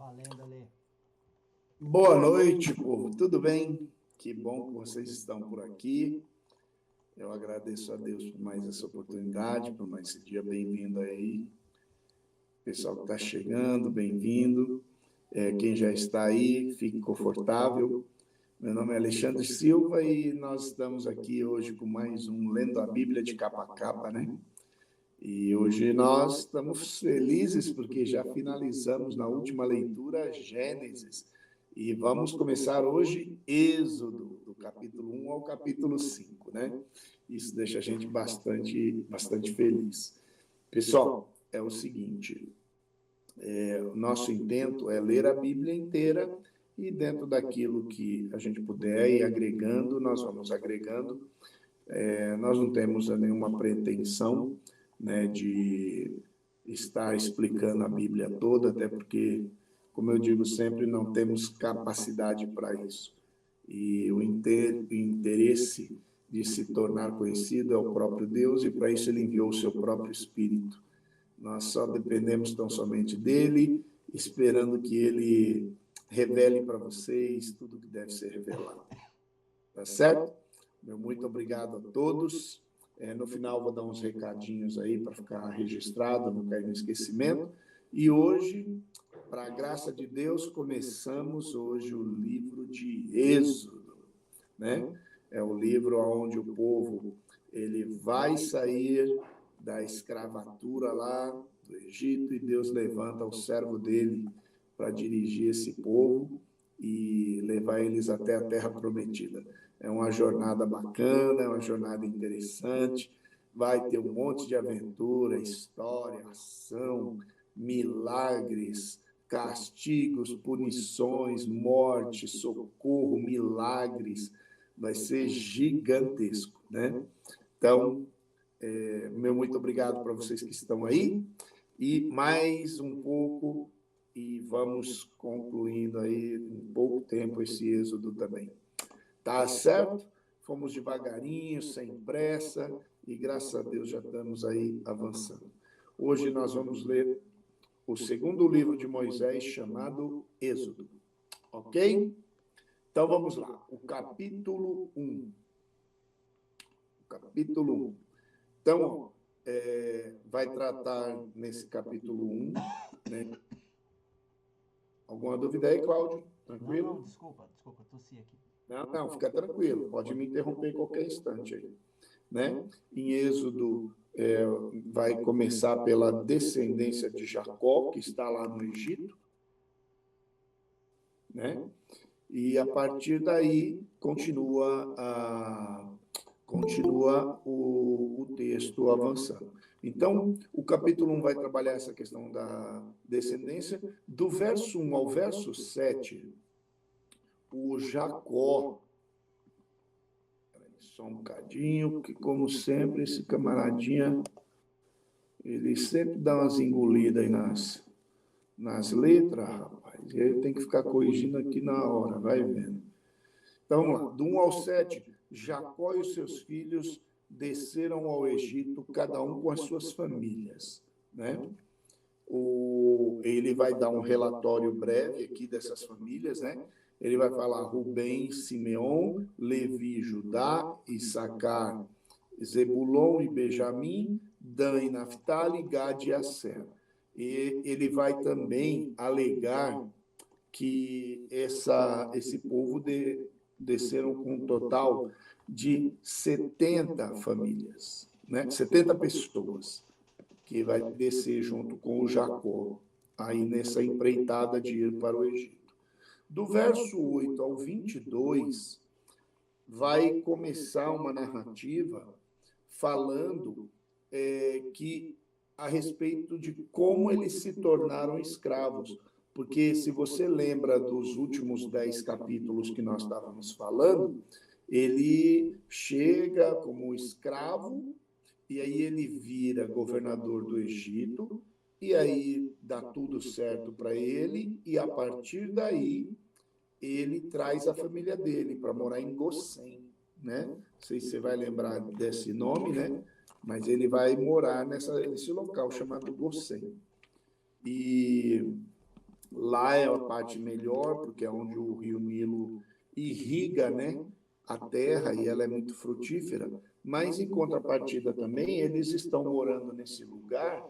Valendo, Ale. Boa noite, povo. Tudo bem? Que bom que vocês estão por aqui. Eu agradeço a Deus por mais essa oportunidade, por mais esse dia. Bem-vindo aí. Pessoal que está chegando, bem-vindo. Quem já está aí, fique confortável. Meu nome é Alexandre Silva e nós estamos aqui hoje com mais um Lendo a Bíblia de capa a capa, né? E hoje nós estamos felizes porque já finalizamos na última leitura Gênesis. E vamos começar hoje Êxodo, do capítulo 1 ao capítulo 5, né? Isso deixa a gente bastante feliz. Pessoal, é o seguinte, o nosso intento é ler a Bíblia inteira e dentro daquilo que a gente puder ir agregando, nós vamos agregando. Nós não temos nenhuma pretensão, né, de estar explicando a Bíblia toda, até porque, como eu digo sempre, não temos capacidade para isso. E o interesse de se tornar conhecido é o próprio Deus, e para isso ele enviou o seu próprio Espírito. Nós só dependemos tão somente dele, esperando que ele revele para vocês tudo que deve ser revelado. Tá certo? Meu muito obrigado a todos. No final vou dar uns recadinhos aí para ficar registrado, não cair no esquecimento. E hoje, para a graça de Deus, começamos hoje o livro de Êxodo, né? É o livro onde o povo ele vai sair da escravatura lá do Egito e Deus levanta o servo dele para dirigir esse povo e levar eles até a terra prometida. É uma jornada bacana, é uma jornada interessante, vai ter um monte de aventura, história, ação, milagres, castigos, punições, morte, socorro, milagres, vai ser gigantesco, né? Então, meu muito obrigado para vocês que estão aí, e mais um pouco, e vamos concluindo aí em pouco tempo esse êxodo também. Tá certo? Fomos devagarinho, sem pressa, e graças a Deus já estamos aí avançando. Hoje nós vamos ler o segundo livro de Moisés, chamado Êxodo. Ok? Então vamos lá. O capítulo 1. Capítulo 1. Então, vai tratar nesse capítulo 1, né? Alguma dúvida aí, Cláudio? Tranquilo? Não, desculpa, tossi aqui. Não, fica tranquilo, pode me interromper em qualquer instante aí, né? Em Êxodo, vai começar pela descendência de Jacó, que está lá no Egito, né? E a partir daí continua o texto avançando. Então, o capítulo 1 vai trabalhar essa questão da descendência. Do verso 1 ao verso 7, o Jacó... Só um bocadinho, porque, como sempre, esse camaradinha, ele sempre dá umas engolidas aí nas letras, rapaz. E aí tem que ficar corrigindo aqui na hora, vai vendo. Então, vamos lá. Do 1 ao 7, Jacó e os seus filhos desceram ao Egito, cada um com as suas famílias, né? Ele vai dar um relatório breve aqui dessas famílias, né? Ele vai falar Rubem, Simeão, Levi, Judá, Issacar, Zebulon e Benjamim, Dan e Naftali, Gad e Asser. E ele vai também alegar que esse povo desceram com um total de 70 famílias, né? 70 pessoas, que vai descer junto com o Jacó, aí nessa empreitada de ir para o Egito. Do verso 8 ao 22, vai começar uma narrativa falando que a respeito de como eles se tornaram escravos. Porque se você lembra dos últimos 10 capítulos que nós estávamos falando, ele chega como escravo, e aí ele vira governador do Egito, e aí dá tudo certo para ele, e a partir daí ele traz a família dele para morar em Gossém, né? Não sei se você vai lembrar desse nome, né? Mas ele vai morar nesse local chamado Gossém. E Lá é a parte melhor, porque é onde o rio Nilo irriga, né, a terra e ela é muito frutífera. Mas, em contrapartida também, eles estão morando nesse lugar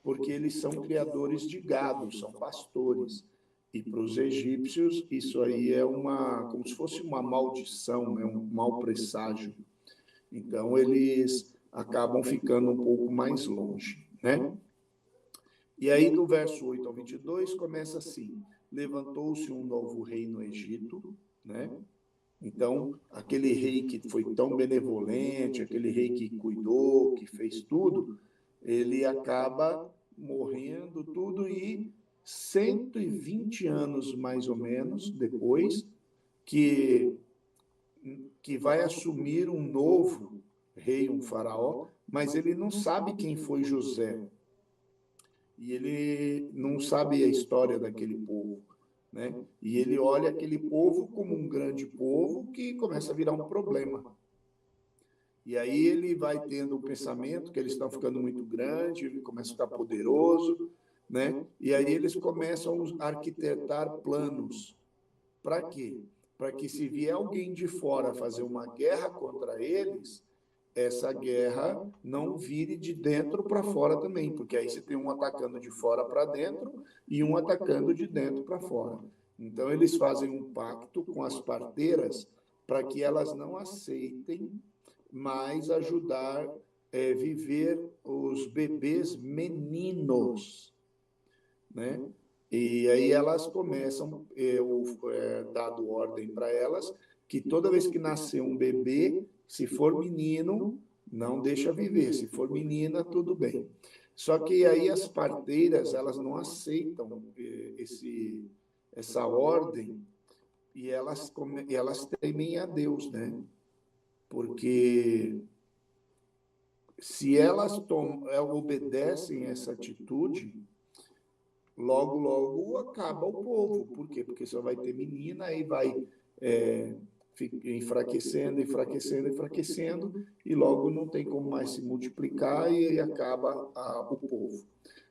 porque eles são criadores de gado, são pastores. E para os egípcios, isso aí é como se fosse uma maldição, né, um mau presságio. Então, eles acabam ficando um pouco mais longe, né? E aí, do verso 8 ao 22, começa assim: levantou-se um novo rei no Egito, né? Então, aquele rei que foi tão benevolente, aquele rei que cuidou, que fez tudo, ele acaba morrendo tudo e 120 anos mais ou menos depois que vai assumir um novo rei, um faraó, mas ele não sabe quem foi José e ele não sabe a história daquele povo, né? E ele olha aquele povo como um grande povo que começa a virar um problema. E aí ele vai tendo o pensamento que eles estão ficando muito grandes, ele começa a ficar poderoso, né? E aí eles começam a arquitetar planos. Para quê? Para que se vier alguém de fora fazer uma guerra contra eles, essa guerra não vire de dentro para fora também, porque aí você tem um atacando de fora para dentro e um atacando de dentro para fora. Então, eles fazem um pacto com as parteiras para que elas não aceitem mais ajudar a viver os bebês meninos, né? E aí elas começam, dado ordem para elas, que toda vez que nascer um bebê, se for menino, não deixa viver, se for menina, tudo bem. Só que aí as parteiras, elas não aceitam essa ordem e elas temem a Deus, né? Porque se elas obedecem essa atitude, logo, logo acaba o povo. Por quê? Porque só vai ter menina, aí vai enfraquecendo, enfraquecendo, enfraquecendo, e logo não tem como mais se multiplicar e aí acaba o povo.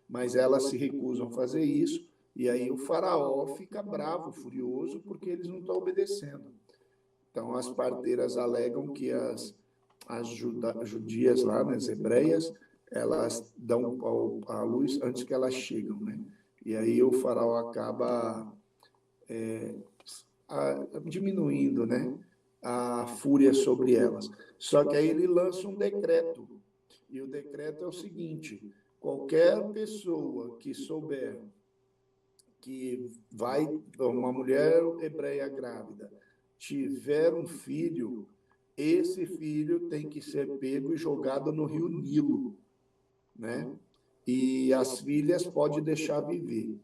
Mas elas se recusam a fazer isso, e aí o faraó fica bravo, furioso, porque eles não estão obedecendo. Então as parteiras alegam que as judias lá, né, as hebreias, elas dão a luz antes que elas chegam, né? E aí o faraó acaba diminuindo, né, a fúria sobre elas. Só que aí ele lança um decreto. E o decreto é o seguinte: qualquer pessoa que souber que uma mulher hebreia grávida tiver um filho, esse filho tem que ser pego e jogado no rio Nilo, né? E as filhas pode deixar viver.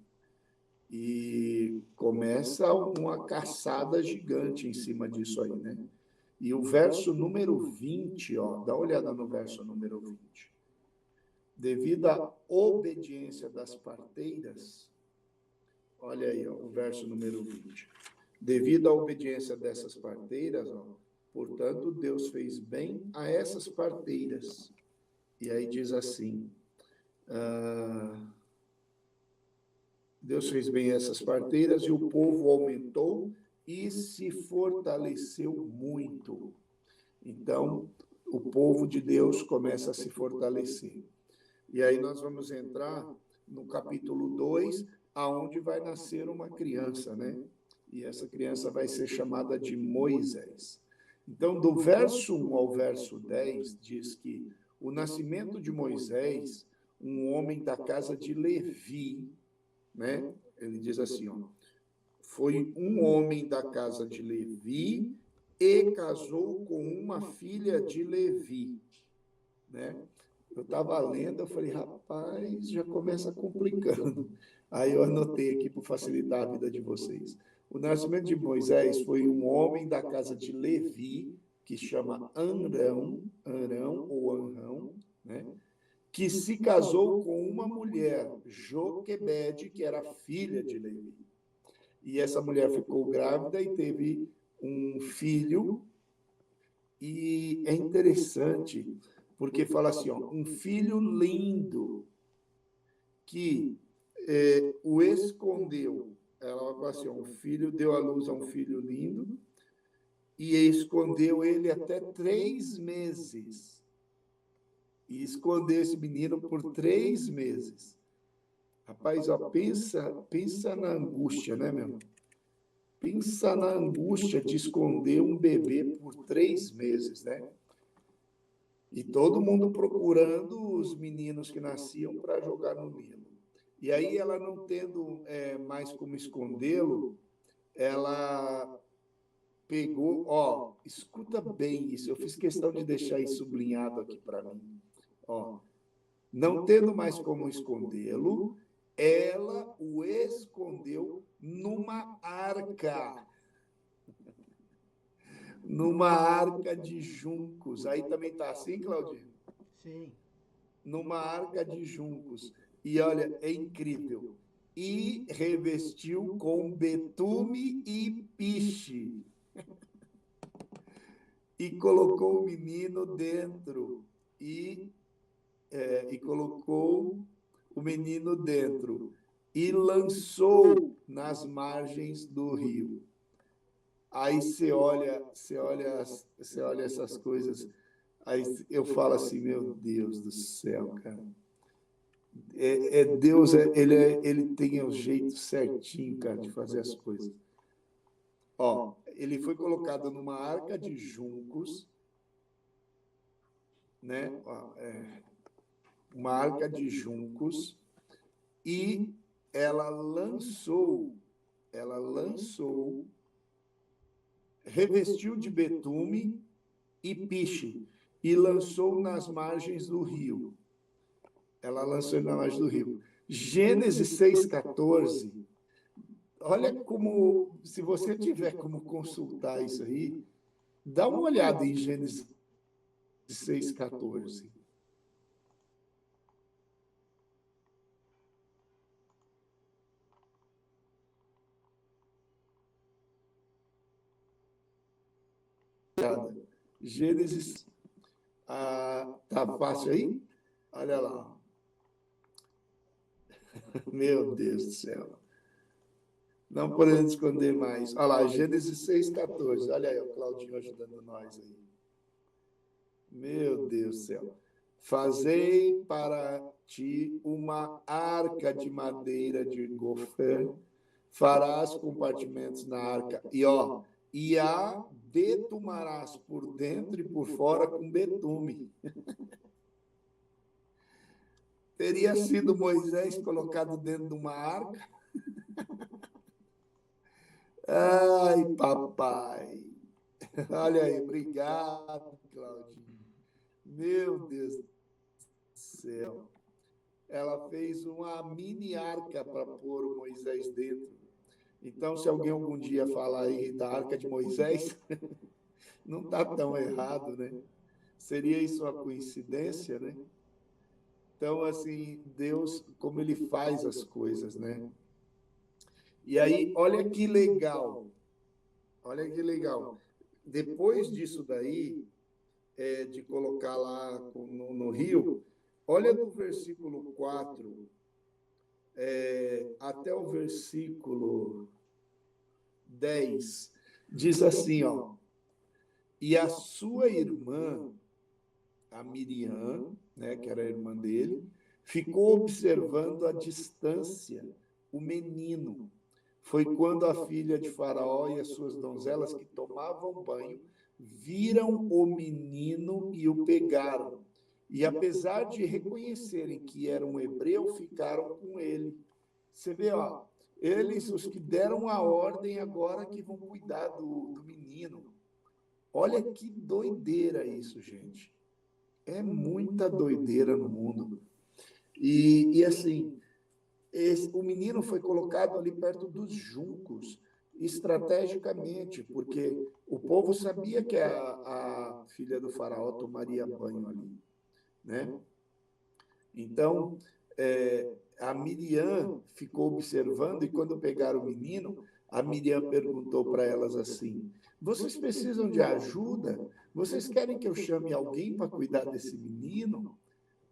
E começa uma caçada gigante em cima disso aí, né? E o verso número 20, ó, dá uma olhada no verso número 20. Devido à obediência das parteiras, olha aí, ó, o verso número 20. Devido à obediência dessas parteiras, ó, portanto, Deus fez bem a essas parteiras. E aí diz assim: Deus fez bem a essas parteiras e o povo aumentou e se fortaleceu muito. Então, o povo de Deus começa a se fortalecer. E aí nós vamos entrar no capítulo 2, aonde vai nascer uma criança, né? E essa criança vai ser chamada de Moisés. Então, do verso 1 ao verso 10, diz que o nascimento de Moisés, um homem da casa de Levi, né? Ele diz assim, ó, foi um homem da casa de Levi e casou com uma filha de Levi, né? Eu estava lendo, eu falei, rapaz, já começa complicando. Aí eu anotei aqui para facilitar a vida de vocês. O nascimento de Moisés foi um homem da casa de Levi, que chama Arão ou Anrão, né? Que se casou com uma mulher, Joquebede, que era filha de Levi. E essa mulher ficou grávida e teve um filho. E é interessante, porque fala assim, ó, um filho lindo, que o escondeu. Ela falou assim, um filho deu à luz a um filho lindo e escondeu ele até 3 meses. E escondeu esse menino por 3 meses. Rapaz, ó, pensa na angústia, né, meu? Pensa na angústia de esconder um bebê por 3 meses, né? E todo mundo procurando os meninos que nasciam para jogar no Nilo. E aí, ela não tendo mais como escondê-lo, ela pegou, ó, escuta bem isso, eu fiz questão de deixar isso sublinhado aqui para mim. Ó, não tendo mais como escondê-lo, ela o escondeu numa arca. Numa arca de juncos. Aí também está assim, Claudinho? Sim. Numa arca de juncos. E olha, é incrível. E revestiu com betume e piche. E colocou o menino dentro. E colocou o menino dentro. E lançou nas margens do rio. Aí você olha essas coisas. Aí eu falo assim, meu Deus do céu, cara. Deus, ele tem o jeito certinho, cara, de fazer as coisas. Ó, ele foi colocado numa arca de juncos, né? Ó, uma arca de juncos, e ela lançou, revestiu de betume e piche, e lançou nas margens do rio. Ela lançou nas margens do rio. Gênesis 6,14. Olha como, se você tiver como consultar isso aí, dá uma olhada em Gênesis 6,14. Gênesis, tá fácil aí? Olha lá. Meu Deus do céu. Não podemos esconder mais. Olha lá, Gênesis 6,14. Olha aí, o Claudinho ajudando nós aí. Meu Deus do céu. Fazei para ti uma arca de madeira de gofer, farás compartimentos na arca, e a betumarás por dentro e por fora com betume. Teria sido Moisés colocado dentro de uma arca? Ai, papai. Olha aí, obrigado, Claudinho. Meu Deus do céu. Ela fez uma mini arca para pôr o Moisés dentro. Então, se alguém algum dia falar aí da arca de Moisés, não está tão errado, né? Seria isso uma coincidência, né? Então, assim, Deus, como ele faz as coisas, né? E aí, olha que legal. Olha que legal. Depois disso daí, de colocar lá no rio, olha do versículo 4 até o versículo 10, diz assim, ó, e a sua irmã, a Miriam, né, que era a irmã dele, ficou observando à distância o menino. Foi quando a filha de Faraó e as suas donzelas que tomavam banho viram o menino e o pegaram. E apesar de reconhecerem que era um hebreu, ficaram com ele. Você vê, ó, eles, os que deram a ordem agora que vão cuidar do menino. Olha que doideira isso, gente. É muita doideira no mundo. E assim, o menino foi colocado ali perto dos juncos, estrategicamente, porque o povo sabia que a filha do faraó tomaria banho ali, né? Então, a Miriam ficou observando, e quando pegaram o menino, a Miriam perguntou para elas assim, vocês precisam de ajuda? Vocês querem que eu chame alguém para cuidar desse menino?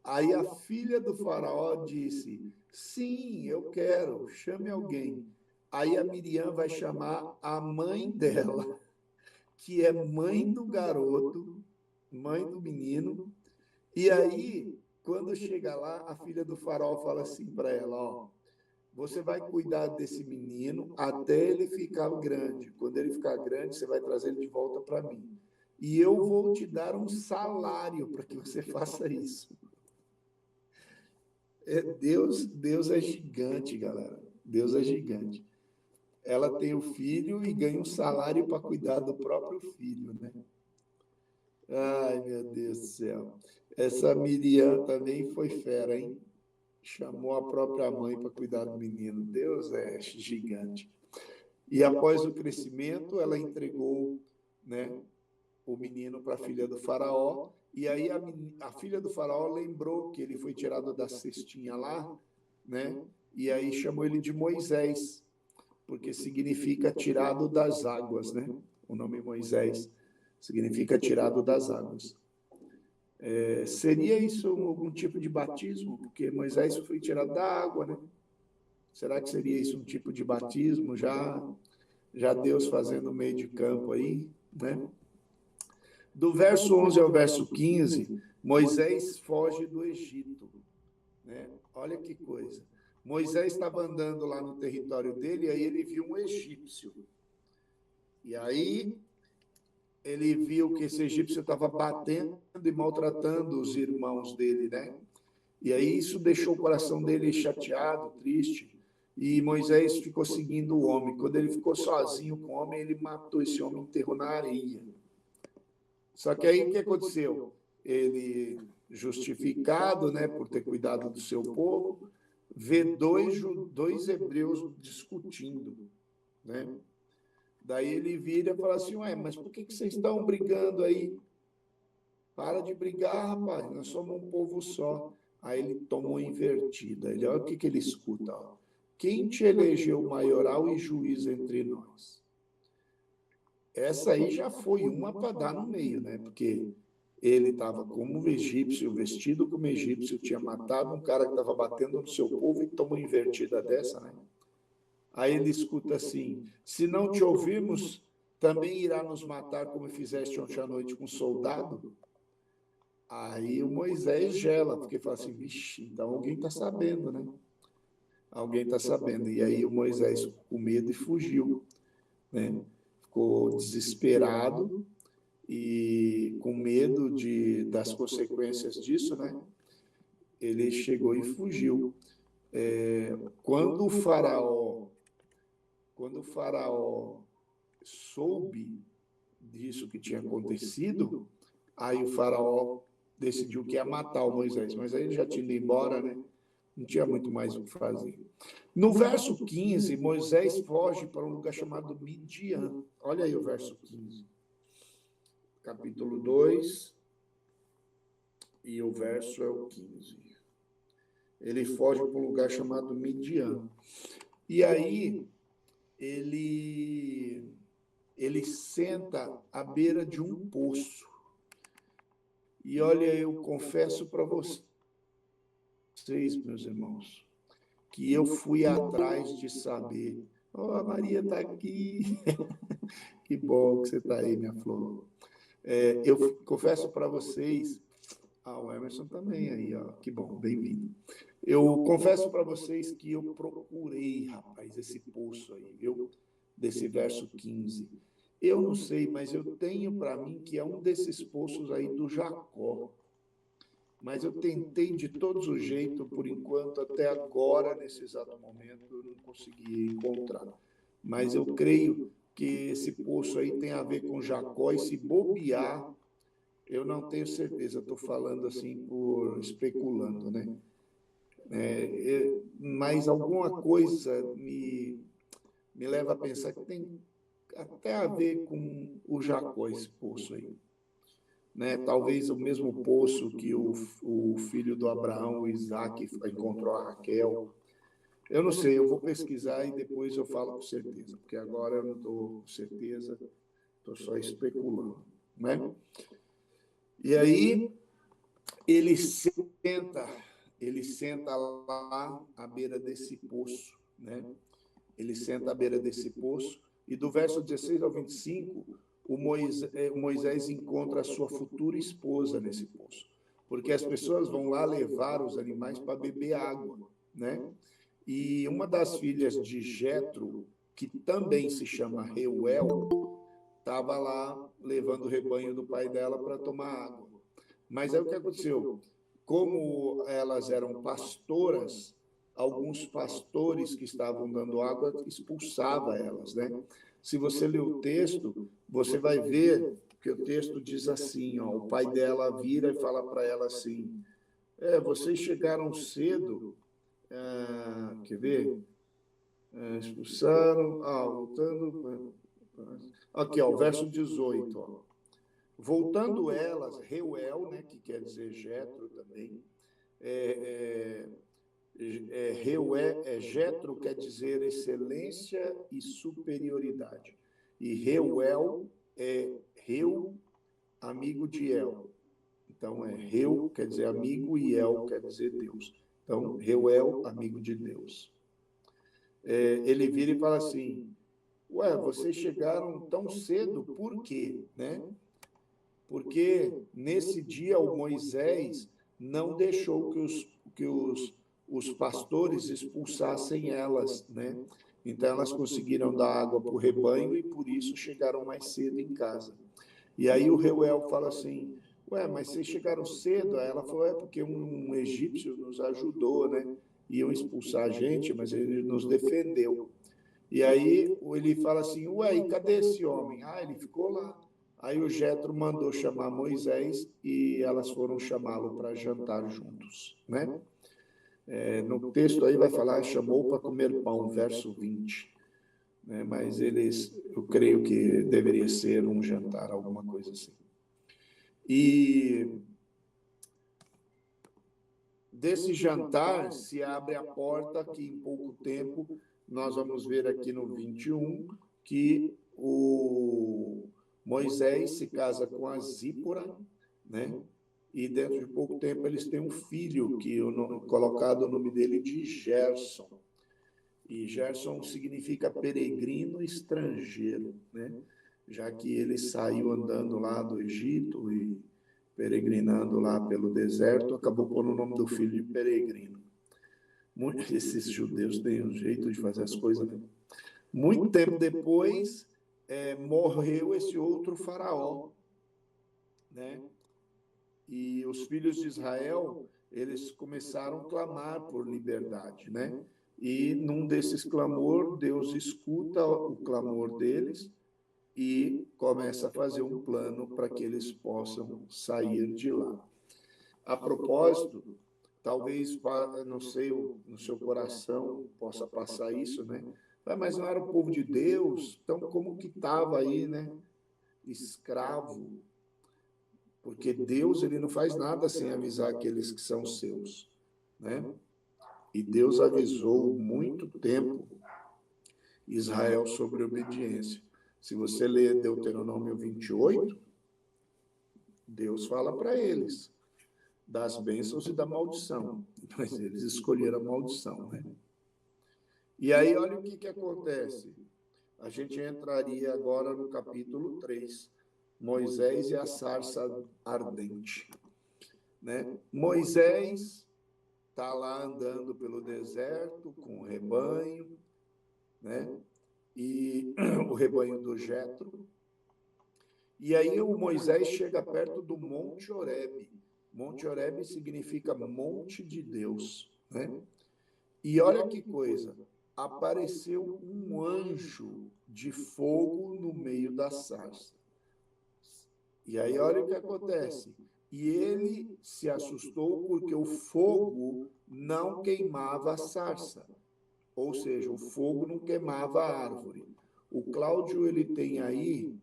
Aí a filha do faraó disse, sim, eu quero, chame alguém. Aí a Miriam vai chamar a mãe dela, que é mãe do garoto, mãe do menino. E aí, quando chega lá, a filha do faraó fala assim para ela, ó, você vai cuidar desse menino até ele ficar grande. Quando ele ficar grande, você vai trazer ele de volta para mim. E eu vou te dar um salário para que você faça isso. Deus é gigante, galera. Deus é gigante. Ela tem o filho e ganha um salário para cuidar do próprio filho, né? Ai, meu Deus do céu. Essa Miriam também foi fera, hein? Chamou a própria mãe para cuidar do menino. Deus é gigante. E após o crescimento, ela entregou, né, o menino para a filha do faraó. E aí a filha do faraó lembrou que ele foi tirado da cestinha lá, né? E aí chamou ele de Moisés, porque significa tirado das águas, né? O nome Moisés significa tirado das águas. Seria isso algum tipo de batismo? Porque Moisés foi tirado da água, né? Será que seria isso um tipo de batismo? Já Deus fazendo meio de campo aí, né? Do verso 11 ao verso 15, Moisés foge do Egito, né? Olha que coisa. Moisés estava andando lá no território dele e aí ele viu um egípcio. E aí ele viu que esse egípcio estava batendo e maltratando os irmãos dele, né? E aí isso deixou o coração dele chateado, triste. E Moisés ficou seguindo o homem. Quando ele ficou sozinho com o homem, ele matou esse homem, enterrou na areia. Só que aí o que aconteceu? Ele, justificado, né, por ter cuidado do seu povo, vê dois hebreus discutindo, né? Daí ele vira e fala assim, ué, mas por que vocês estão brigando aí? Para de brigar, rapaz, nós somos um povo só. Aí ele tomou invertida. Olha o que ele escuta. Ó. Quem te elegeu maioral e juiz entre nós? Essa aí já foi uma para dar no meio, né? Porque ele estava como um egípcio, vestido como egípcio, tinha matado um cara que estava batendo no seu povo e tomou invertida dessa, né? Aí ele escuta assim, se não te ouvirmos, também irá nos matar como fizeste ontem à noite com um soldado? Aí o Moisés gela, porque fala assim, vixe, então alguém está sabendo, né? Alguém está sabendo. E aí o Moisés com medo e fugiu, né? Ficou desesperado e com medo das consequências disso, né? Ele chegou e fugiu. Quando o faraó soube disso que tinha acontecido, aí o faraó decidiu que ia matar o Moisés, mas aí ele já tinha ido embora, né? Não tinha muito mais o que fazer. No verso 15, Moisés foge para um lugar chamado Midian. Olha aí o verso 15. Capítulo 2, e o verso é o 15. Ele foge para um lugar chamado Midian. E aí, ele senta à beira de um poço. E olha, eu confesso para vocês, meus irmãos, que eu fui atrás de saber. Oh, a Maria está aqui. Que bom que você está aí, minha flor. Eu confesso para vocês. Ah, o Emerson também aí, ó. Que bom, bem-vindo. Eu confesso para vocês que eu procurei, rapaz, esse poço aí, viu? Desse verso 15. Eu não sei, mas eu tenho para mim que é um desses poços aí do Jacó. Mas eu tentei de todos os jeitos, por enquanto, até agora, nesse exato momento, eu não consegui encontrar. Mas eu creio que esse poço aí tem a ver com Jacó, e se bobear, eu não tenho certeza, estou falando assim por especulando, né? Mas alguma coisa me leva a pensar que tem até a ver com o Jacó, esse poço aí. Né? Talvez o mesmo poço que o filho do Abraão, o Isaac, encontrou a Raquel. Eu não sei, eu vou pesquisar e depois eu falo com certeza, porque agora eu não estou com certeza, estou só especulando. Né? E aí ele senta ele senta lá à beira desse poço, né? Ele senta à beira desse poço, e do verso 16 ao 25, o Moisés encontra a sua futura esposa nesse poço, porque as pessoas vão lá levar os animais para beber água, né? E uma das filhas de Jetro, que também se chama Reuel, estava lá levando o rebanho do pai dela para tomar água. Mas aí o que aconteceu? Como elas eram pastoras, alguns pastores que estavam dando água expulsavam elas, né? Se você ler o texto, você vai ver que o texto diz assim, ó, o pai dela vira e fala para ela assim, vocês chegaram cedo, quer ver? Expulsaram, voltando... Aqui, ó, o verso 18, ó. Voltando elas, Reuel, né, que quer dizer Jetro também, Jetro quer dizer excelência e superioridade. E Reuel é Reu, amigo de El. Então, Reu quer dizer amigo e El quer dizer Deus. Então, Reuel, amigo de Deus. Ele vira e fala assim, vocês chegaram tão cedo, por quê? Né? Porque nesse dia o Moisés não deixou que os pastores expulsassem elas, né? Então elas conseguiram dar água para o rebanho e por isso chegaram mais cedo em casa. E aí o Reuel fala assim, mas vocês chegaram cedo? Aí ela falou, porque um egípcio nos ajudou, né? Iam expulsar a gente, mas ele nos defendeu. E aí ele fala assim, e cadê esse homem? Ele ficou lá. Aí o Jetro mandou chamar Moisés e elas foram chamá-lo para jantar juntos, né? No texto aí vai falar, chamou para comer pão, verso 20. Né? Mas eu creio que deveria ser um jantar, alguma coisa assim. E desse jantar se abre a porta que em pouco tempo, nós vamos ver aqui no 21, que o Moisés se casa com a Zípora, né? E dentro de pouco tempo eles têm um filho, que colocado o nome dele de Gerson. E Gerson significa peregrino estrangeiro, né? Já que ele saiu andando lá do Egito e peregrinando lá pelo deserto, acabou pondo o nome do filho de peregrino. Esses judeus têm um jeito de fazer as coisas, né? Muito tempo depois, morreu esse outro faraó, né? E os filhos de Israel, eles começaram a clamar por liberdade, né? E num desses clamor, Deus escuta o clamor deles e começa a fazer um plano para que eles possam sair de lá. A propósito, talvez, não sei, no seu coração possa passar isso, né? Mas não era o povo de Deus, então como que estava aí, né? Escravo. Porque Deus, ele não faz nada sem avisar aqueles que são seus, né? E Deus avisou muito tempo Israel sobre obediência. Se você ler Deuteronômio 28, Deus fala para eles das bênçãos e da maldição. Mas eles escolheram a maldição, né? E aí, olha o que acontece. A gente entraria agora no capítulo 3, Moisés e a sarça ardente. Né? Moisés está lá andando pelo deserto com o rebanho, né? E o rebanho do Jetro. E aí o Moisés chega perto do Monte Horebe. Monte Horebe significa monte de Deus, né? E olha que coisa, apareceu um anjo de fogo no meio da sarça. E aí olha o que acontece. E ele se assustou porque o fogo não queimava a sarça. Ou seja, o fogo não queimava a árvore. O Cláudio, ele tem aí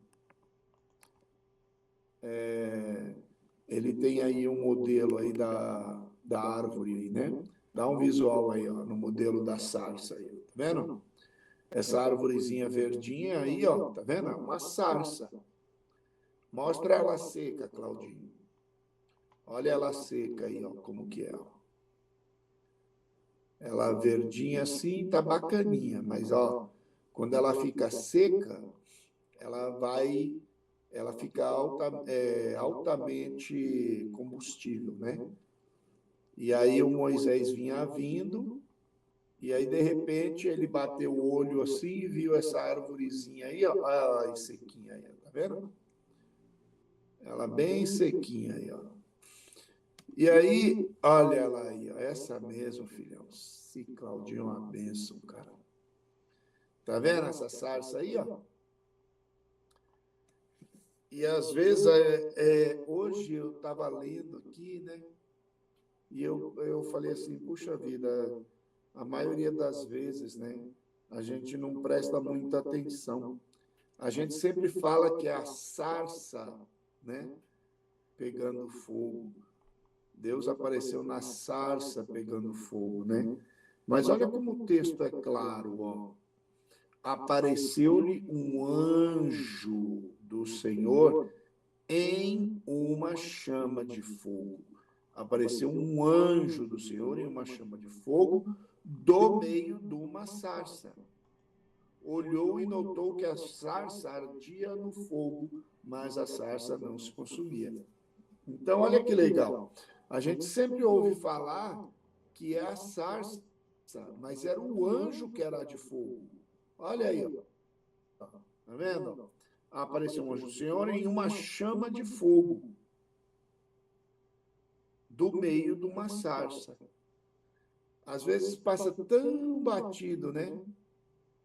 um modelo aí da árvore aí, né? Dá um visual aí, ó, no modelo da sarça aí, tá vendo? Essa árvorezinha verdinha aí, ó, tá vendo? Uma sarça. Mostra ela seca, Claudinho. Olha ela seca aí, ó, como que é. Ó. Ela verdinha assim, tá bacaninha, mas ó, quando ela fica seca, ela fica altamente combustível, né? E aí o Moisés vinha vindo, e aí de repente ele bateu o olho assim e viu essa árvorezinha aí, ó, ai, sequinha aí, tá vendo? Ela bem sequinha aí, ó. E aí, olha ela aí, ó, essa mesmo, filhão. Se Claudinho é uma bênção, cara. Tá vendo essa sarça aí, ó? E às vezes, hoje eu estava lendo aqui, né? E eu falei assim, puxa vida, a maioria das vezes, né? A gente não presta muita atenção. A gente sempre fala que é a sarça, né? Pegando fogo. Deus apareceu na sarça pegando fogo, né? Mas olha como o texto é claro, ó. Apareceu-lhe um anjo do Senhor em uma chama de fogo. Apareceu um anjo do Senhor em uma chama de fogo do meio de uma sarça. Olhou e notou que a sarça ardia no fogo, mas a sarça não se consumia. Então, olha que legal. A gente sempre ouve falar que é a sarça, mas era o anjo que era de fogo. Olha aí, ó. Tá vendo? Apareceu um anjo do Senhor em uma chama de fogo do meio de uma sarça. Às vezes passa tão batido, né?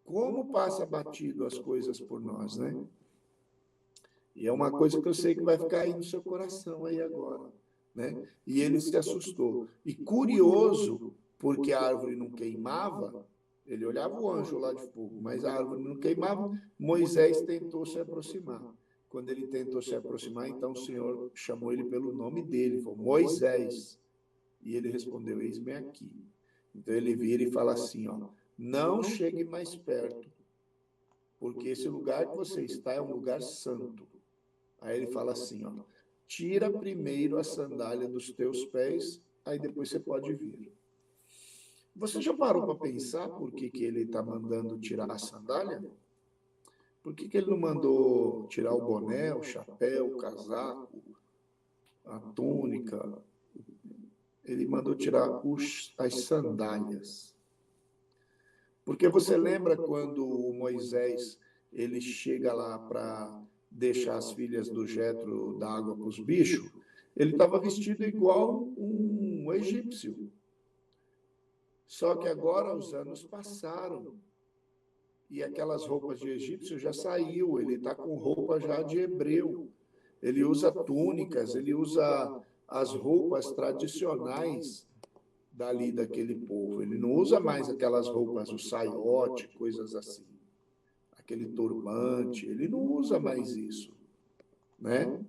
Como passa batido as coisas por nós, né? E é uma coisa que eu sei que vai ficar aí no seu coração aí agora, né? E ele se assustou. E curioso, porque a árvore não queimava, ele olhava o anjo lá de fogo, mas a árvore não queimava, Moisés tentou se aproximar. Quando ele tentou se aproximar, então o Senhor chamou ele pelo nome dele, falou, Moisés. E ele respondeu, eis-me aqui. Então ele vira e fala assim, ó, não chegue mais perto, porque esse lugar que você está é um lugar santo. Aí ele fala assim, ó, tira primeiro a sandália dos teus pés, aí depois você pode vir. Você já parou para pensar por que ele está mandando tirar a sandália? Por que ele não mandou tirar o boné, o chapéu, o casaco, a túnica? Ele mandou tirar as sandálias. Porque você lembra quando o Moisés ele chega lá para deixar as filhas do Jetro dar água para os bichos? Ele estava vestido igual um egípcio. Só que agora os anos passaram e aquelas roupas de egípcio já saiu. Ele está com roupa já de hebreu. Ele usa túnicas, ele usa as roupas tradicionais dali daquele povo. Ele não usa mais aquelas roupas, o saiote, coisas assim. Aquele turbante, ele não usa mais isso, né?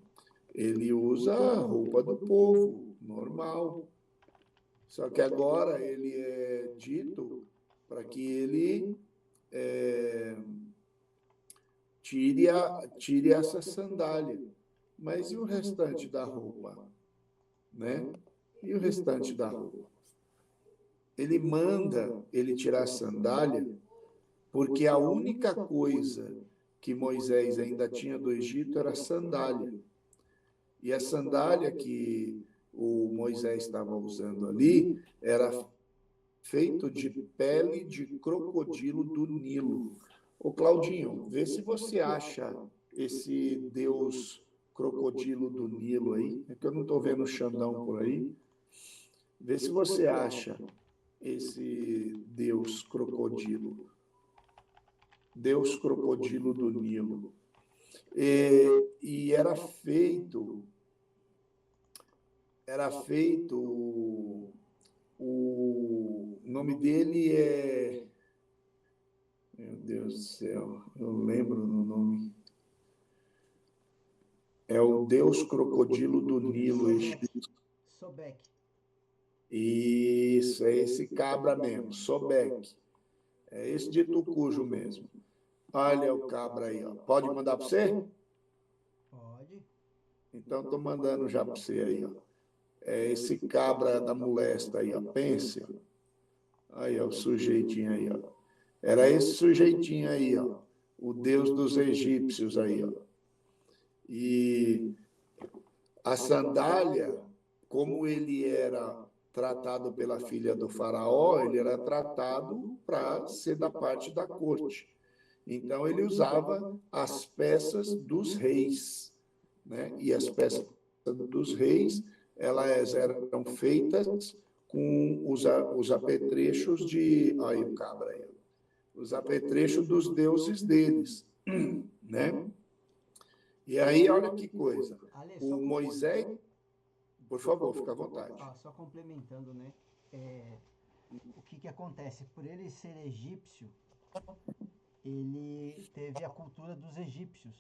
Ele usa a roupa do povo, normal. Só que agora ele é dito para que ele tire essa sandália. Mas e o restante da roupa? Né? E o restante da roupa? Ele manda ele tirar a sandália porque a única coisa que Moisés ainda tinha do Egito era a sandália. E a sandália que o Moisés estava usando ali era feito de pele de crocodilo do Nilo. Ô Claudinho, vê se você acha esse Deus crocodilo do Nilo aí, é que eu não estou vendo o Xandão por aí. Vê se você acha esse Deus crocodilo. Deus crocodilo do Nilo. E era feito o nome dele é, meu Deus do céu, eu lembro no nome, é o Deus crocodilo do Nilo. Sobek. Isso, é esse cabra mesmo, Sobek. É esse de Tucujo mesmo. Olha o cabra aí, ó. Pode mandar para você? Pode. Então, estou mandando já para você aí, ó. esse cabra da molesta aí, ó, pense, ó. Aí, ó, o sujeitinho aí, ó. Era esse sujeitinho aí, ó, o Deus dos egípcios aí, ó. E a sandália, como ele era tratado pela filha do faraó, ele era tratado para ser da parte da corte. Então, ele usava as peças dos reis, né? E as peças dos reis, elas eram feitas com os apetrechos de... Aí o cabra aí. Os apetrechos dos deuses deles, né? E aí, olha que coisa. O Moisés... Por favor, fica à vontade. Só complementando, né? O que acontece? Por ele ser egípcio, ele teve a cultura dos egípcios.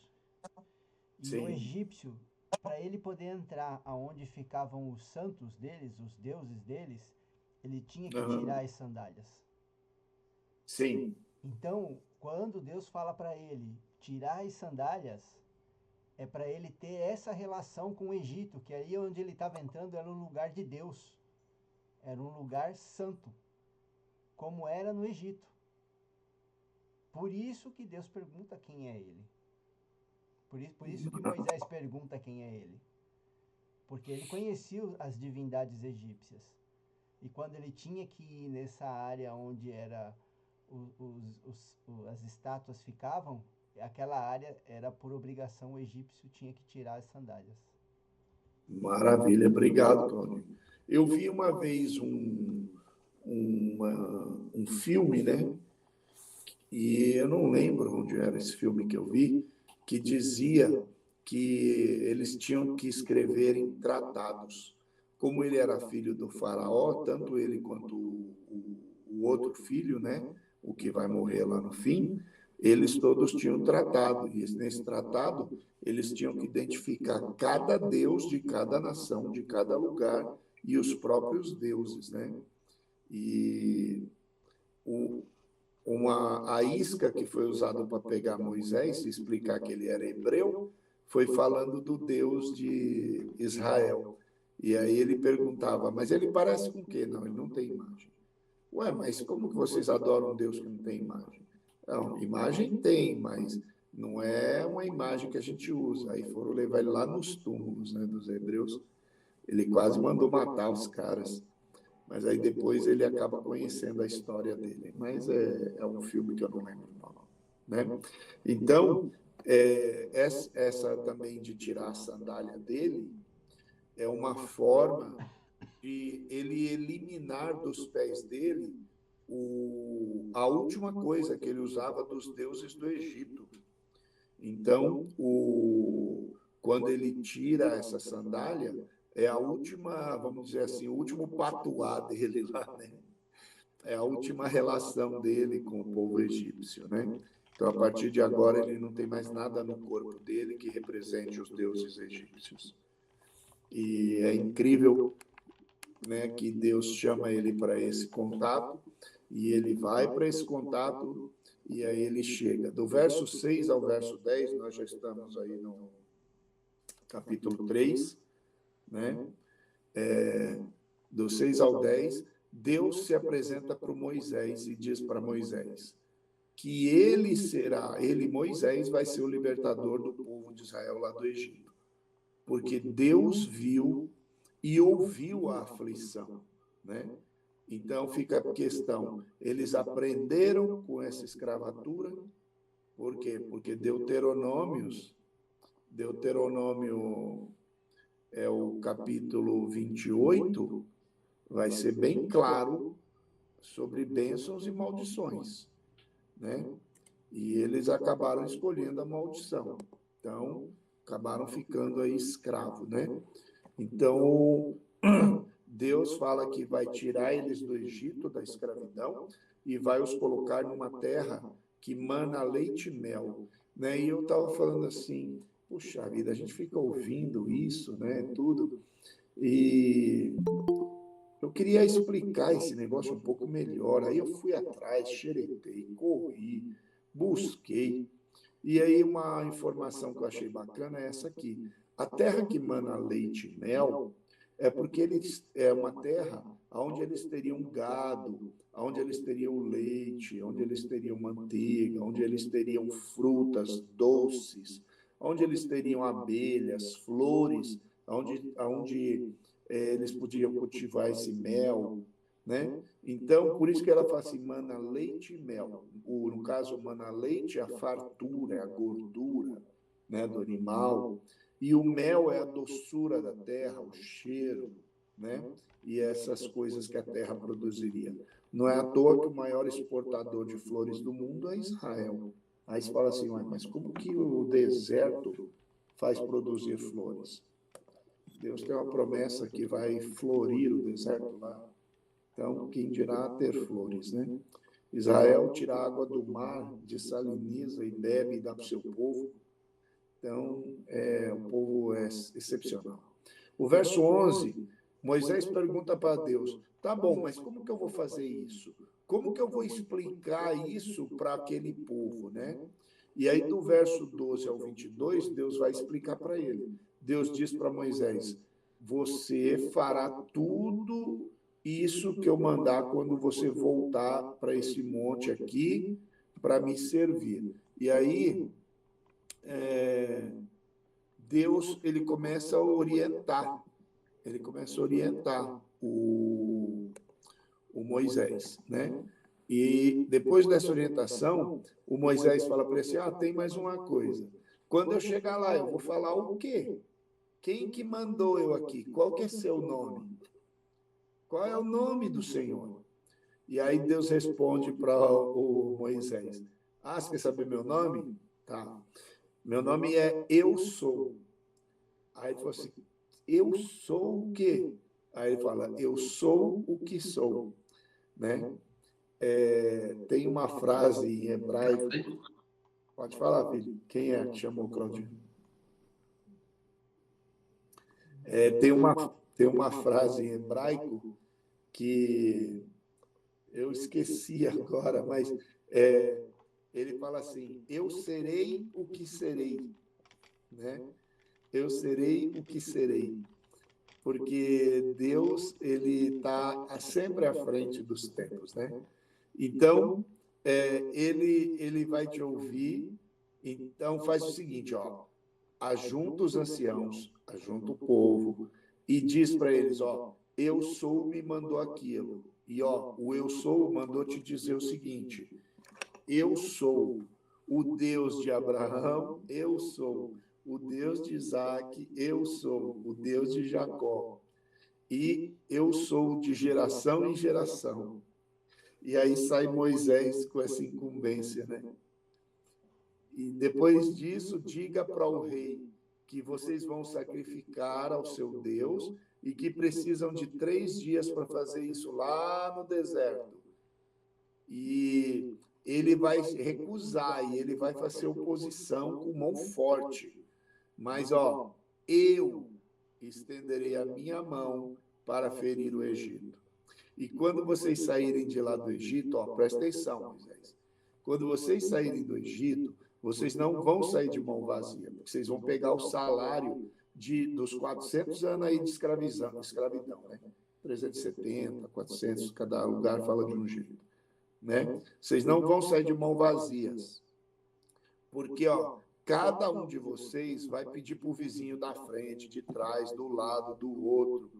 E Sim. o egípcio, para ele poder entrar aonde ficavam os santos deles, os deuses deles, ele tinha que tirar as sandálias. Sim. Então, quando Deus fala para ele tirar as sandálias, é para ele ter essa relação com o Egito, que aí onde ele estava entrando era um lugar de Deus. Era um lugar santo, como era no Egito. Por isso que Deus pergunta quem é ele. Por isso que Moisés pergunta quem é ele. Porque ele conhecia as divindades egípcias. E quando ele tinha que ir nessa área onde era as estátuas ficavam, aquela área era por obrigação, o egípcio tinha que tirar as sandálias. Maravilha, obrigado, Cláudio. Eu vi uma vez um filme, né? E eu não lembro onde era esse filme que eu vi, que dizia que eles tinham que escrever em tratados. Como ele era filho do faraó, tanto ele quanto o outro filho, né? O que vai morrer lá no fim, eles todos tinham tratado. E nesse tratado, eles tinham que identificar cada deus de cada nação, de cada lugar, e os próprios deuses, né? E a isca que foi usada para pegar Moisés e explicar que ele era hebreu, foi falando do Deus de Israel. E aí ele perguntava, mas ele parece com o quê? Não, ele não tem imagem. Ué, mas como que vocês adoram um Deus que não tem imagem? Não, imagem tem, mas não é uma imagem que a gente usa. Aí foram levar ele lá nos túmulos, né, dos hebreus. Ele quase mandou matar os caras. Mas aí depois ele acaba conhecendo a história dele. Mas é um filme que eu não lembro o nome, né? Então, essa também de tirar a sandália dele é uma forma de ele eliminar dos pés dele a última coisa que ele usava dos deuses do Egito. Então, quando ele tira essa sandália, é a última, vamos dizer assim, o último patuá dele lá, né? É a última relação dele com o povo egípcio, né? Então, a partir de agora, ele não tem mais nada no corpo dele que represente os deuses egípcios. E é incrível, né, que Deus chama ele para esse contato, e ele vai para esse contato, e aí ele chega. Do verso 6 ao verso 10, nós já estamos aí no capítulo 3, né? Do 6 ao 10, Deus se apresenta para Moisés e diz para Moisés que ele, Moisés, vai ser o libertador do povo de Israel lá do Egito. Porque Deus viu e ouviu a aflição, né? Então fica a questão, eles aprenderam com essa escravatura, por quê? Porque Deuteronômio é o capítulo 28, vai ser bem claro sobre bênçãos e maldições, né? E eles acabaram escolhendo a maldição. Então, acabaram ficando aí escravos, né? Então, Deus fala que vai tirar eles do Egito, da escravidão, e vai os colocar numa terra que mana leite e mel, né? E eu estava falando assim, puxa vida, a gente fica ouvindo isso, né? Tudo. E eu queria explicar esse negócio um pouco melhor. Aí eu fui atrás, xeretei, corri, busquei. E aí uma informação que eu achei bacana é essa aqui. A terra que mana leite e mel é porque eles é uma terra onde eles teriam gado, onde eles teriam leite, onde eles teriam manteiga, onde eles teriam frutas doces, onde eles teriam abelhas, flores, onde eles podiam cultivar esse mel, né? Então, por isso que ela fala assim, mana leite e mel. No caso, mana leite é a fartura, é a gordura, né, do animal, e o mel é a doçura da terra, o cheiro, né? E essas coisas que a terra produziria. Não é à toa que o maior exportador de flores do mundo é Israel. Aí você fala assim, mas como que o deserto faz produzir flores? Deus tem uma promessa que vai florir o deserto lá. Então, quem dirá ter flores, né? Israel tira a água do mar, dessaliniza e bebe e dá para o seu povo. Então, o povo é excepcional. O verso 11, Moisés pergunta para Deus, tá bom, mas como que eu vou fazer isso? Como que eu vou explicar isso para aquele povo, né? E aí, do verso 12 ao 22, Deus vai explicar para ele. Deus diz para Moisés, você fará tudo isso que eu mandar quando você voltar para esse monte aqui, para me servir. E aí, Deus, ele começa a orientar o Moisés, né? E depois dessa orientação, o Moisés fala para ele assim, tem mais uma coisa. Quando eu chegar lá, eu vou falar o quê? Quem que mandou eu aqui? Qual que é seu nome? Qual é o nome do Senhor? E aí Deus responde para o Moisés, você quer saber meu nome? Tá. Meu nome é Eu Sou. Aí ele falou assim, eu sou o quê? Aí ele fala, eu sou o que sou, né? Tem uma frase em hebraico, pode falar, filho, quem é que chamou Claudinho? Tem uma frase em hebraico que eu esqueci agora, mas ele fala assim, eu serei o que serei, né? Eu serei o que serei. Porque Deus, ele está sempre à frente dos tempos, né? Então, ele vai te ouvir. Então, faz o seguinte, ajunta os anciãos, ajunta o povo e diz para eles, eu sou me mandou aquilo. E, o eu sou mandou te dizer o seguinte, eu sou o Deus de Abraão, eu sou o Deus de Isaac, eu sou o Deus de Jacó. E eu sou de geração em geração. E aí sai Moisés com essa incumbência, né? E depois disso, diga para o rei que vocês vão sacrificar ao seu Deus e que precisam de 3 dias para fazer isso lá no deserto. E ele vai recusar, e ele vai fazer oposição com mão forte. Mas, eu estenderei a minha mão para ferir o Egito. E quando vocês saírem de lá do Egito, presta atenção, Moisés. Quando vocês saírem do Egito, vocês não vão sair de mão vazia, porque vocês vão pegar o salário dos 400 anos aí de escravidão, né? 370, 400, cada lugar fala de um jeito, né? Vocês não vão sair de mão vazias, porque, cada um de vocês vai pedir para o vizinho da frente, de trás, do lado, do outro.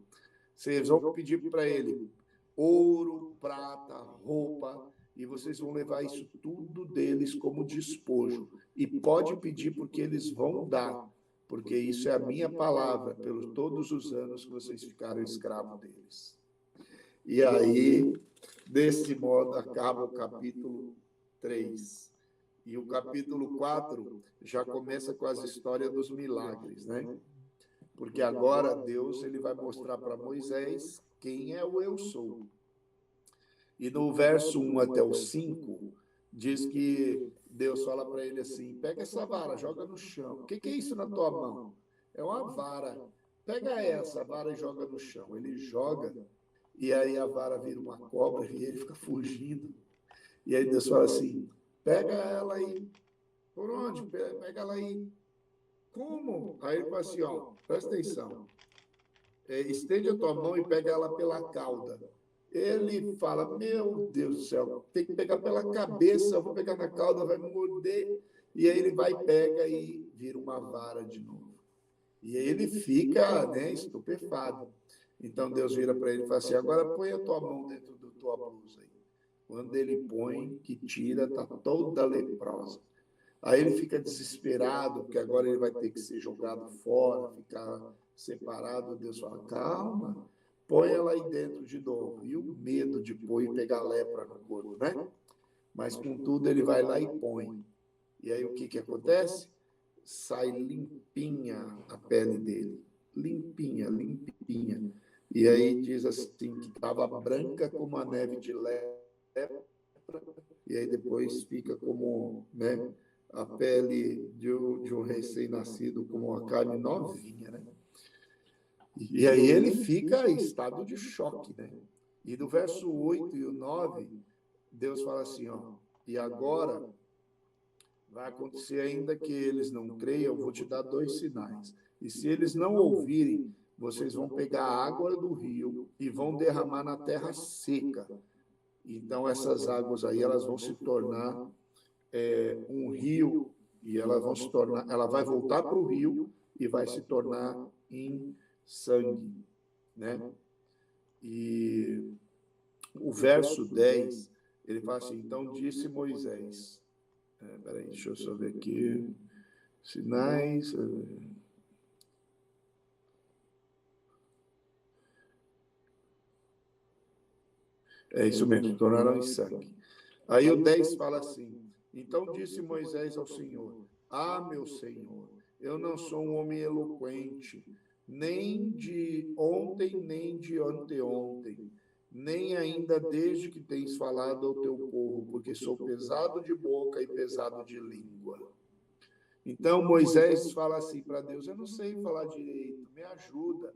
Vocês vão pedir para ele ouro, prata, roupa, e vocês vão levar isso tudo deles como despojo. E pode pedir porque eles vão dar, porque isso é a minha palavra, pelos todos os anos que vocês ficaram escravos deles. E aí, desse modo, acaba o capítulo 3. E o capítulo 4 já começa com as histórias dos milagres, né? Porque agora Deus ele vai mostrar para Moisés quem é o eu sou. E no verso 1 até o 5, diz que Deus fala para ele assim, pega essa vara, joga no chão. O que é isso na tua mão? É uma vara. Pega essa vara e joga no chão. Ele joga, e aí a vara vira uma cobra e ele fica fugindo. E aí Deus fala assim, pega ela aí. Por onde? Pega ela aí. Como? Aí ele fala assim, presta atenção. estende a tua mão e pega ela pela cauda. Ele fala, meu Deus do céu, tem que pegar pela cabeça, eu vou pegar na cauda, vai me morder. E aí ele vai, pega e vira uma vara de novo. E aí ele fica, né, estupefado. Então Deus vira para ele e fala assim, agora põe a tua mão dentro da tua blusa. Quando ele põe, que tira, está toda leprosa. Aí ele fica desesperado, porque agora ele vai ter que ser jogado fora, ficar separado. Deus fala, calma, põe ela aí dentro de novo. E o medo de pôr e pegar lepra no corpo, né? Mas, contudo, ele vai lá e põe. E aí o que acontece? Sai limpinha a pele dele. Limpinha, limpinha. E aí diz assim, que estava branca como a neve de lepra. E aí depois fica como, né, a pele de um recém-nascido, como uma carne novinha, né? E aí ele fica em estado de choque, né? E do verso 8 e o 9, Deus fala assim, ó, e agora vai acontecer ainda que eles não creiam, eu vou te dar 2 sinais. E se eles não ouvirem, vocês vão pegar a água do rio e vão derramar na terra seca. Então essas águas aí, elas vão se tornar um rio, e elas vão se tornar, ela vai voltar para o rio e vai se tornar em sangue, né? E o verso 10, ele fala assim, então disse Moisés, peraí, deixa eu só ver aqui, sinais, é isso mesmo, tornaram em sangue. Aí o 10 fala assim, então disse Moisés ao Senhor, meu Senhor, eu não sou um homem eloquente, nem de ontem, nem de anteontem, nem ainda desde que tens falado ao teu povo, porque sou pesado de boca e pesado de língua. Então Moisés fala assim para Deus, eu não sei falar direito, me ajuda.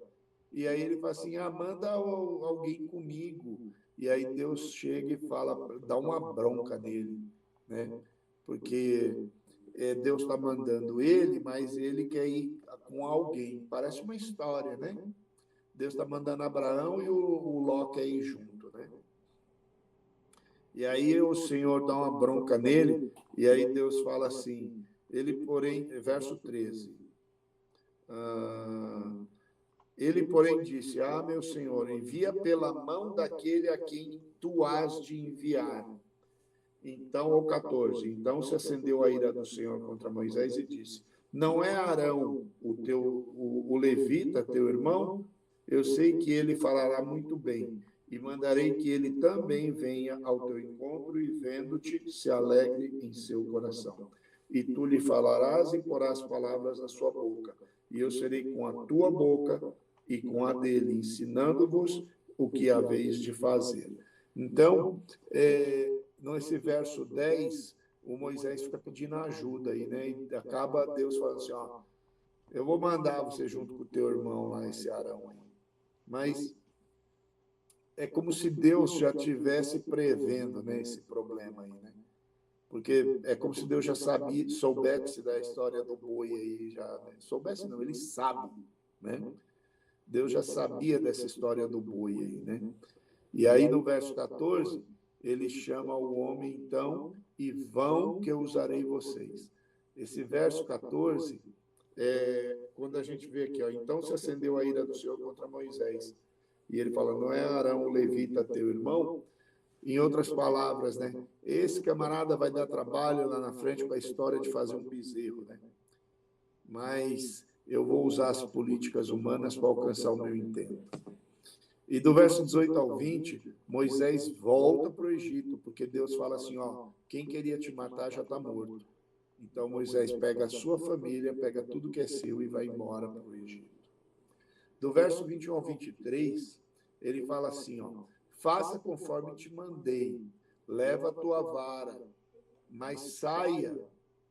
E aí ele fala assim, manda alguém comigo. E aí Deus chega e fala, dá uma bronca nele, né? Porque Deus está mandando ele, mas ele quer ir com alguém. Parece uma história, né? Deus está mandando Abraão e o Ló quer ir junto, né? E aí o Senhor dá uma bronca nele, e aí Deus fala assim, ele, porém, verso 13, ele, porém, disse, meu Senhor, envia pela mão daquele a quem tu has de enviar. Então, ao 14, então se acendeu a ira do Senhor contra Moisés e disse, não é Arão, o levita, teu irmão? Eu sei que ele falará muito bem, e mandarei que ele também venha ao teu encontro e, vendo-te, se alegre em seu coração. E tu lhe falarás e porás palavras na sua boca, e eu serei com a tua boca e com a dele, ensinando-vos o que haveis de fazer. Então, nesse verso 10, o Moisés fica pedindo ajuda aí, né? E acaba Deus falando assim, eu vou mandar você junto com o teu irmão lá, esse Arão aí. Mas é como se Deus já tivesse prevendo, né, esse problema aí, né? Porque é como se Deus já sabia, soubesse da história do boi aí, já, né? Soubesse não, ele sabe, né? Deus já sabia dessa história do boi aí, né? E aí no verso 14, ele chama o homem, então, e vão que eu usarei vocês. Esse verso 14, quando a gente vê aqui, então se acendeu a ira do Senhor contra Moisés. E ele fala, não é Arão o levita teu irmão? Em outras palavras, né? Esse camarada vai dar trabalho lá na frente com a história de fazer um bezerro, né? Mas eu vou usar as políticas humanas para alcançar o meu intento. E do verso 18 ao 20, Moisés volta para o Egito, porque Deus fala assim, quem queria te matar já está morto. Então Moisés pega a sua família, pega tudo que é seu e vai embora para o Egito. Do verso 21 ao 23, ele fala assim, faça conforme te mandei, leva a tua vara, mas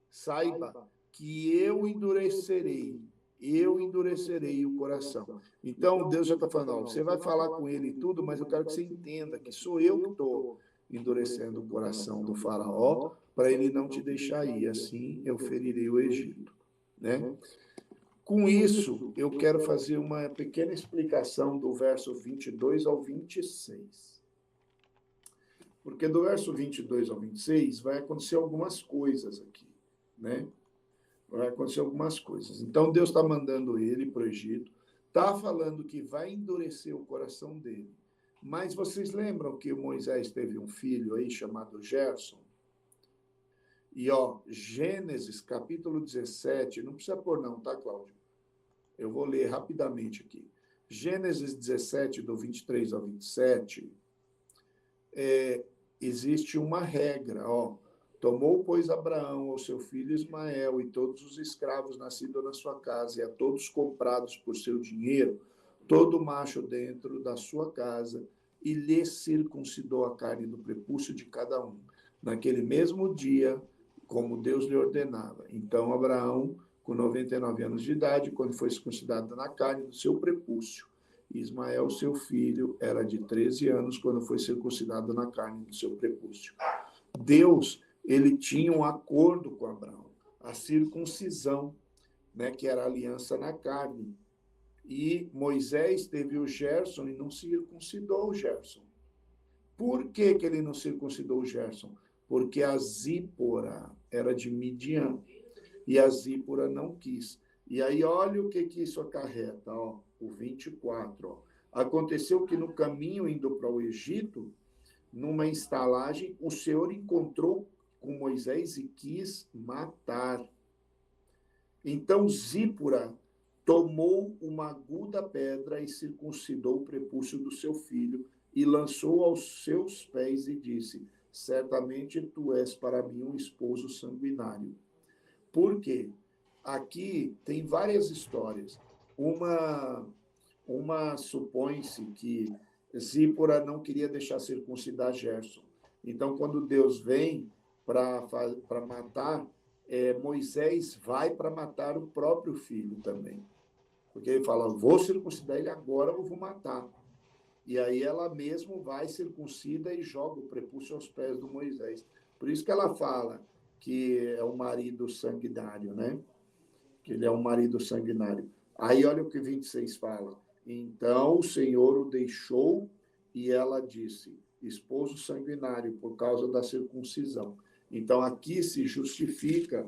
saiba que eu endurecerei o coração. Então, Deus já está falando, você vai falar com ele e tudo, mas eu quero que você entenda que sou eu que estou endurecendo o coração do faraó para ele não te deixar ir, assim eu ferirei o Egito, né? Com isso, eu quero fazer uma pequena explicação do verso 22 ao 26. Porque do verso 22 ao 26 vai acontecer algumas coisas aqui, né? Vai acontecer algumas coisas. Então, Deus está mandando ele para o Egito, está falando que vai endurecer o coração dele. Mas vocês lembram que Moisés teve um filho aí chamado Gerson? E, Gênesis, capítulo 17, não precisa pôr não, tá, Cláudio? Eu vou ler rapidamente aqui. Gênesis 17, do 23 ao 27, existe uma regra, Tomou, pois, Abraão ao seu filho Ismael e todos os escravos nascidos na sua casa, e a todos comprados por seu dinheiro, todo macho dentro da sua casa, e lhe circuncidou a carne do prepúcio de cada um, naquele mesmo dia, como Deus lhe ordenava. Então, Abraão, com 99 anos de idade, quando foi circuncidado na carne do seu prepúcio, Ismael, seu filho, era de 13 anos, quando foi circuncidado na carne do seu prepúcio. Deus, ele tinha um acordo com Abraão, a circuncisão, né, que era a aliança na carne. E Moisés teve o Gerson e não circuncidou o Gerson. Por que ele não circuncidou o Gerson? Porque a Zípora era de Midian e a Zípora não quis. E aí, olha o que isso acarreta, o 24. Aconteceu que no caminho indo para o Egito, numa estalagem, o Senhor encontrou com Moisés e quis matar. Então Zípora tomou uma aguda pedra e circuncidou o prepúcio do seu filho e lançou aos seus pés e disse: certamente tu és para mim um esposo sanguinário. Por quê? Aqui tem várias histórias. Uma supõe-se que Zípora não queria deixar circuncidar Gerson. Então, quando Deus vem para matar, Moisés vai para matar o próprio filho também. Porque ele fala, vou circuncidar ele agora, eu vou matar. E aí ela mesmo vai, circuncida e joga o prepúcio aos pés do Moisés. Por isso que ela fala que é um marido sanguinário, né? Que ele é um marido sanguinário. Aí olha o que 26 fala. Então o Senhor o deixou e ela disse, esposo sanguinário, por causa da circuncisão. Então aqui se justifica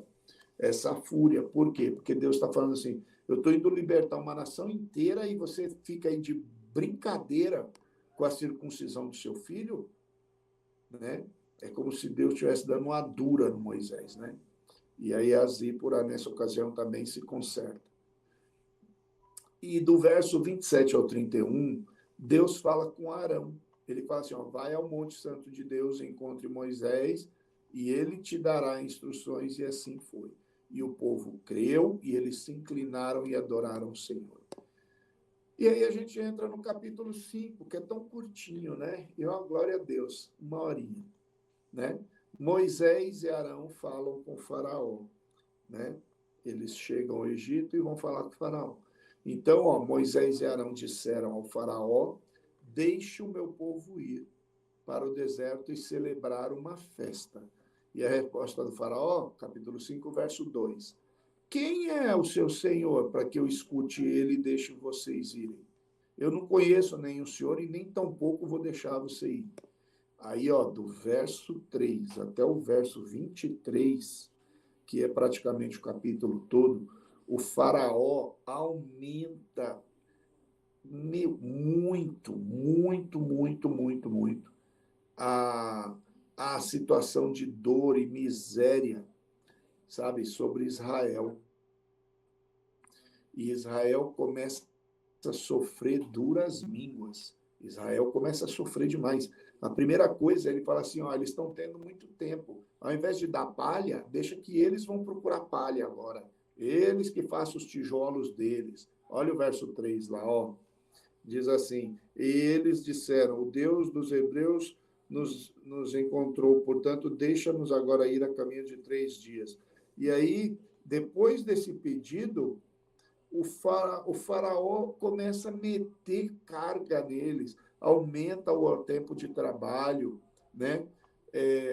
essa fúria. Por quê? Porque Deus está falando assim, eu estou indo libertar uma nação inteira e você fica aí de brincadeira com a circuncisão do seu filho, né? É como se Deus estivesse dando uma dura no Moisés, né? E aí a Zípora, nessa ocasião, também se conserta. E do verso 27 ao 31, Deus fala com Arão. Ele fala assim, vai ao Monte Santo de Deus, encontre Moisés, e ele te dará instruções, e assim foi. E o povo creu, e eles se inclinaram e adoraram o Senhor. E aí a gente entra no capítulo 5, que é tão curtinho, né? E glória a Deus, uma horinha, né? Moisés e Arão falam com o faraó, né? Eles chegam ao Egito e vão falar com o faraó. Então, Moisés e Arão disseram ao faraó, deixe o meu povo ir para o deserto e celebrar uma festa. E a resposta do faraó, capítulo 5, verso 2. Quem é o seu senhor para que eu escute ele e deixe vocês irem? Eu não conheço nem o senhor e nem tampouco vou deixar você ir. Aí, do verso 3 até o verso 23, que é praticamente o capítulo todo, o faraó aumenta muito, muito, muito, muito, muito a situação de dor e miséria, sabe, sobre Israel. E Israel começa a sofrer duras mínguas. Israel começa a sofrer demais. A primeira coisa, ele fala assim, eles estão tendo muito tempo. Ao invés de dar palha, deixa que eles vão procurar palha agora. Eles que façam os tijolos deles. Olha o verso 3 lá, Diz assim, e eles disseram, o Deus dos hebreus nos encontrou, portanto, deixa-nos agora ir a caminho de 3 dias. E aí, depois desse pedido, o faraó começa a meter carga neles, aumenta o tempo de trabalho, né?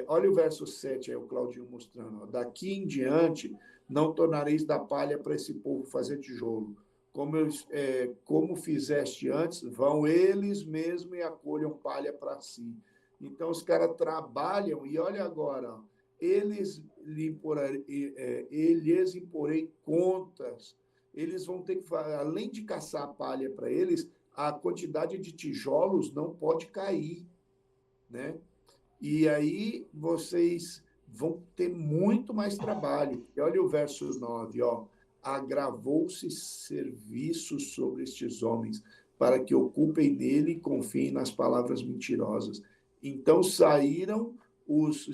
Olha o verso 7, aí o Claudinho mostrando. Ó. Daqui em diante, não tornareis da palha para esse povo fazer tijolo. Como fizeste antes, vão eles mesmos e acolham palha para si. Então, os caras trabalham, e olha agora, ó, eles imporei contas. Eles vão ter que, além de caçar a palha para eles, a quantidade de tijolos não pode cair, né? E aí vocês vão ter muito mais trabalho. E olha o verso 9, ó. Agravou-se serviço sobre estes homens, para que ocupem nele e confiem nas palavras mentirosas. Então saíram os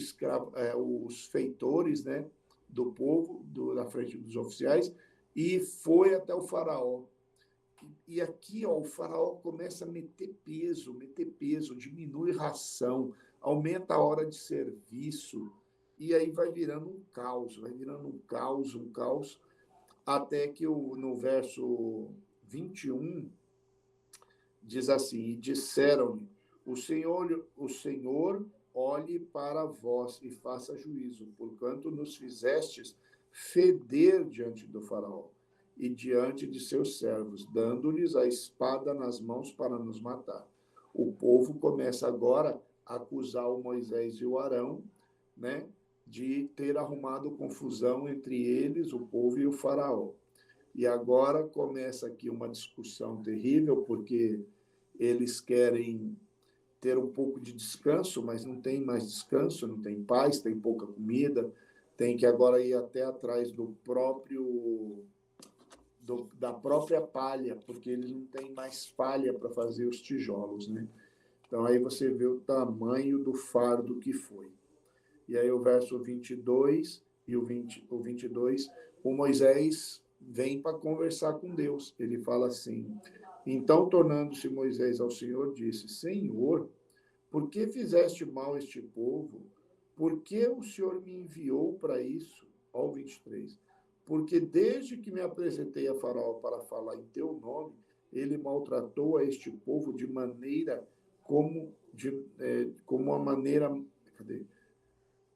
feitores, né, do povo, da frente dos oficiais, e foi até o faraó. E aqui, ó, o faraó começa a meter peso, diminui ração, aumenta a hora de serviço, e aí vai virando um caos, até que no verso 21 diz assim: E disseram-lhe, o Senhor olhe para vós e faça juízo, porquanto nos fizestes feder diante do faraó e diante de seus servos, dando-lhes a espada nas mãos para nos matar. O povo começa agora a acusar o Moisés e o Arão, né, de ter arrumado confusão entre eles, o povo e o faraó. E agora começa aqui uma discussão terrível, porque eles querem ter um pouco de descanso, mas não tem mais descanso, não tem paz, tem pouca comida, tem que agora ir até atrás da própria palha, porque eles não têm mais palha para fazer os tijolos, né? Então aí você vê o tamanho do fardo que foi. E aí o verso 22 e o 22, o Moisés vem para conversar com Deus. Ele fala assim: Então, tornando-se Moisés ao Senhor, disse: Senhor, por que fizeste mal a este povo? Por que o Senhor me enviou para isso? Ó, o 23. Porque desde que me apresentei a Faraó para falar em teu nome, ele maltratou a este povo de maneira como a maneira. Cadê?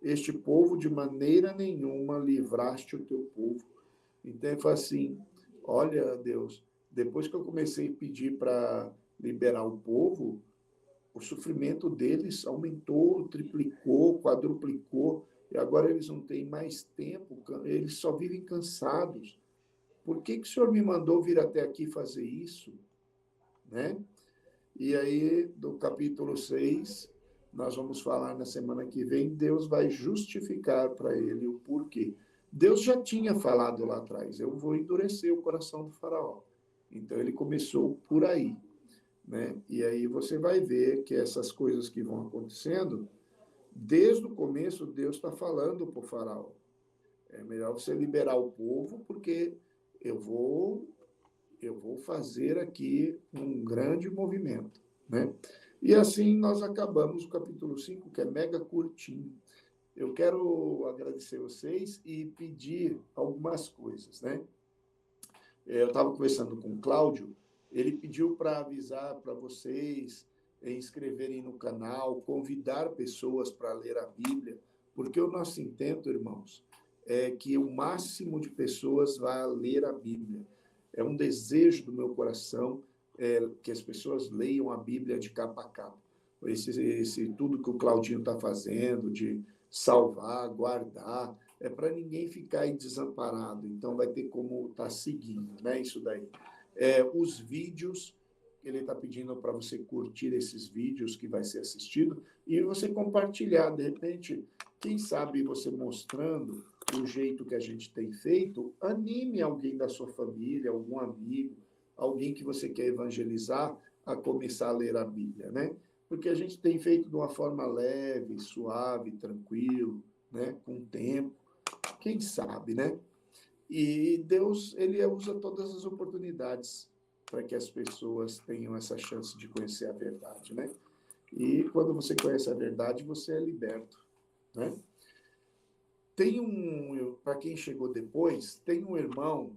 Este povo de maneira nenhuma livraste o teu povo. Então ele fala assim: olha, Deus, depois que eu comecei a pedir para liberar o povo, o sofrimento deles aumentou, triplicou, quadruplicou, e agora eles não têm mais tempo, eles só vivem cansados. Por que o Senhor me mandou vir até aqui fazer isso? Né? E aí, do capítulo 6, nós vamos falar na semana que vem, Deus vai justificar para ele o porquê. Deus já tinha falado lá atrás: eu vou endurecer o coração do faraó. Então, ele começou por aí. Né? E aí você vai ver que essas coisas que vão acontecendo, desde o começo, Deus está falando para o faraó: é melhor você liberar o povo, porque eu vou fazer aqui um grande movimento. Né? E assim nós acabamos o capítulo 5, que é mega curtinho. Eu quero agradecer vocês e pedir algumas coisas. Né? Eu estava conversando com o Cláudio, ele pediu para avisar para vocês inscreverem no canal, convidar pessoas para ler a Bíblia, porque o nosso intento, irmãos, é que o máximo de pessoas vá ler a Bíblia. É um desejo do meu coração que as pessoas leiam a Bíblia de capa a capa. Tudo que o Claudinho está fazendo, de salvar, guardar, é para ninguém ficar aí desamparado. Então, vai ter como estar seguindo, né? Isso daí. Os vídeos, ele está pedindo para você curtir esses vídeos que vai ser assistido e você compartilhar. De repente, quem sabe você mostrando o jeito que a gente tem feito, anime alguém da sua família, algum amigo, alguém que você quer evangelizar a começar a ler a Bíblia, né? Porque a gente tem feito de uma forma leve, suave, tranquilo, né? Com tempo. Quem sabe, né? E Deus, ele usa todas as oportunidades para que as pessoas tenham essa chance de conhecer a verdade, né? E quando você conhece a verdade, você é liberto, né? Para quem chegou depois, tem um irmão,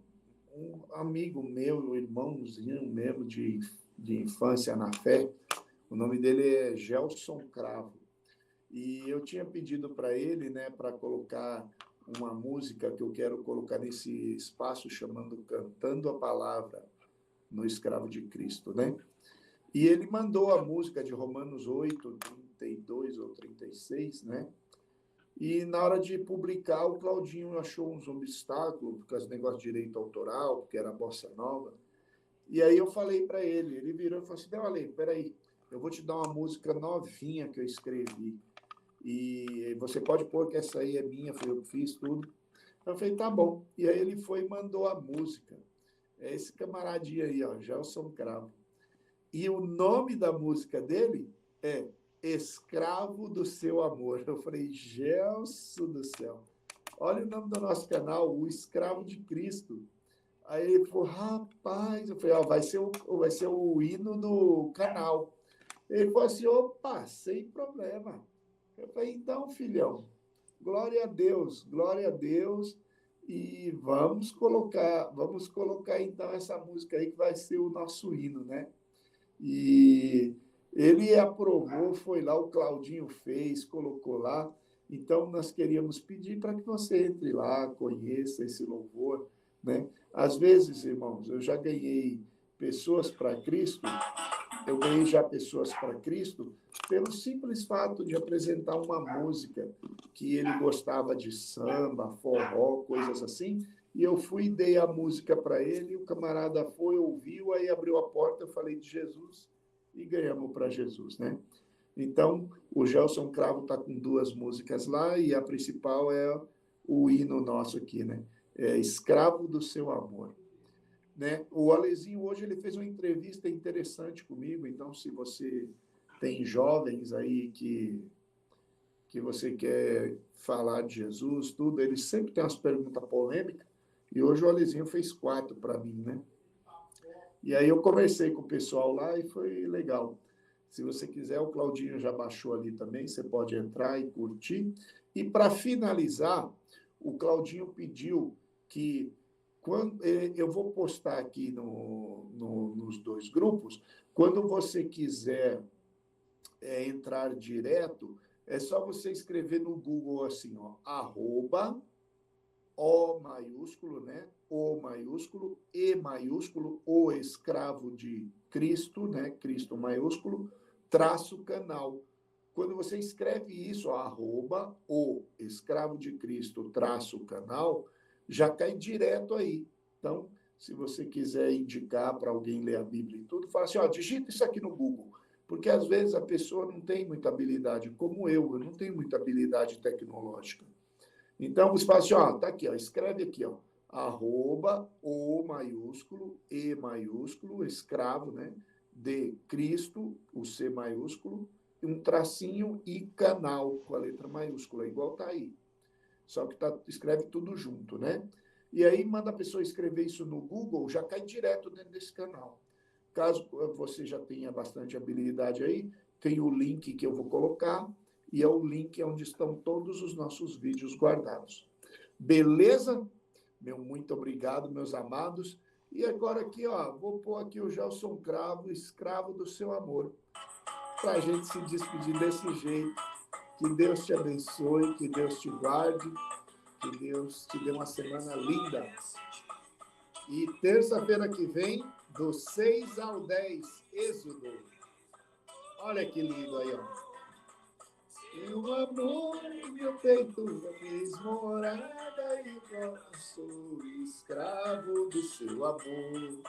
um amigo meu, um irmãozinho mesmo de infância na fé, o nome dele é Gelson Cravo. E eu tinha pedido para ele, né, para colocar uma música que eu quero colocar nesse espaço chamando Cantando a Palavra no Escravo de Cristo, né? E ele mandou a música de Romanos 8, 32 ou 36, né? E na hora de publicar, o Claudinho achou uns obstáculos, por causa do negócio de direito autoral, porque era bossa nova. E aí eu falei para ele, ele virou e falou assim, não, Ale, peraí, eu vou te dar uma música novinha que eu escrevi. E você pode pôr que essa aí é minha, foi eu que fiz tudo. Eu falei, tá bom. E aí ele foi e mandou a música. É esse camaradinho aí, ó, Gelson Cravo. E o nome da música dele é Escravo do Seu Amor. Eu falei, Gelson do céu. Olha o nome do nosso canal, O Escravo de Cristo. Aí ele falou, rapaz, eu falei, ó, vai ser o hino do canal. Ele falou assim, opa, sem problema. Eu falei, então, filhão, glória a Deus, e vamos colocar então essa música aí que vai ser o nosso hino, né? E ele aprovou, foi lá, o Claudinho fez, colocou lá. Então, nós queríamos pedir para que você entre lá, conheça esse louvor, né? Às vezes, irmãos, eu já ganhei pessoas para Cristo, eu ganhei já pessoas para Cristo pelo simples fato de apresentar uma música que ele gostava de samba, forró, coisas assim, e eu fui e dei a música para ele, o camarada foi, ouviu, aí abriu a porta, eu falei de Jesus e ganhamos para Jesus, né? Então, o Gelson Cravo está com duas músicas lá e a principal é o hino nosso aqui, né? É Escravo do Seu Amor. Né? O Alezinho hoje ele fez uma entrevista interessante comigo, então se você tem jovens aí que você quer falar de Jesus, tudo, ele sempre tem umas perguntas polêmicas, e hoje o Alezinho fez 4 para mim, né? E aí eu conversei com o pessoal lá e foi legal. Se você quiser, o Claudinho já baixou ali também, você pode entrar e curtir. E para finalizar, o Claudinho pediu que quando eu vou postar aqui nos dois grupos, quando você quiser entrar direto, é só você escrever no Google assim, ó, arroba, O maiúsculo, né? O maiúsculo, E maiúsculo, o escravo de Cristo, né? Cristo maiúsculo, traço canal. Quando você escreve isso, ó, arroba, o escravo de Cristo, traço canal, já cai direto aí. Então, se você quiser indicar para alguém ler a Bíblia e tudo, fala assim, ó, digita isso aqui no Google. Porque às vezes a pessoa não tem muita habilidade, como eu não tenho muita habilidade tecnológica. Então, você fala assim, ó, tá aqui, ó, escreve aqui, ó, arroba, O maiúsculo, E maiúsculo, escravo, né, de Cristo, o C maiúsculo, um tracinho e canal, com a letra maiúscula, igual tá aí. Só que escreve tudo junto, né? E aí manda a pessoa escrever isso no Google, já cai direto dentro desse canal. Caso você já tenha bastante habilidade aí, tem o link que eu vou colocar, e é o link onde estão todos os nossos vídeos guardados. Beleza? Meu muito obrigado, meus amados. E agora aqui, ó, vou pôr aqui o Gelson Cravo, escravo do seu amor, para a gente se despedir desse jeito. Que Deus te abençoe, que Deus te guarde, que Deus te dê uma semana linda. E terça-feira que vem, do 6 ao 10, Êxodo. Olha que lindo aí, ó. Meu amor, meu peito fez morada e sou escravo do seu amor.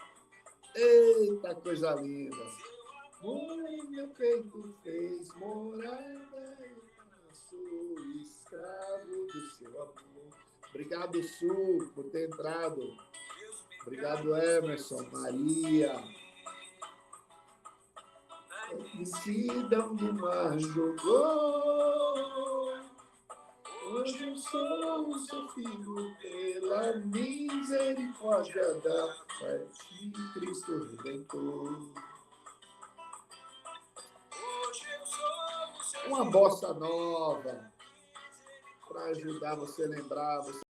Eita, coisa linda. Meu peito fez morada e sou escravo do seu amor. Obrigado, Su, por ter entrado. Obrigado, Emerson, Maria. Imensidão do mar jogou. Hoje eu sou o seu filho pela misericórdia da parte de Cristo Redentor. Uma bossa nova para ajudar você a lembrar.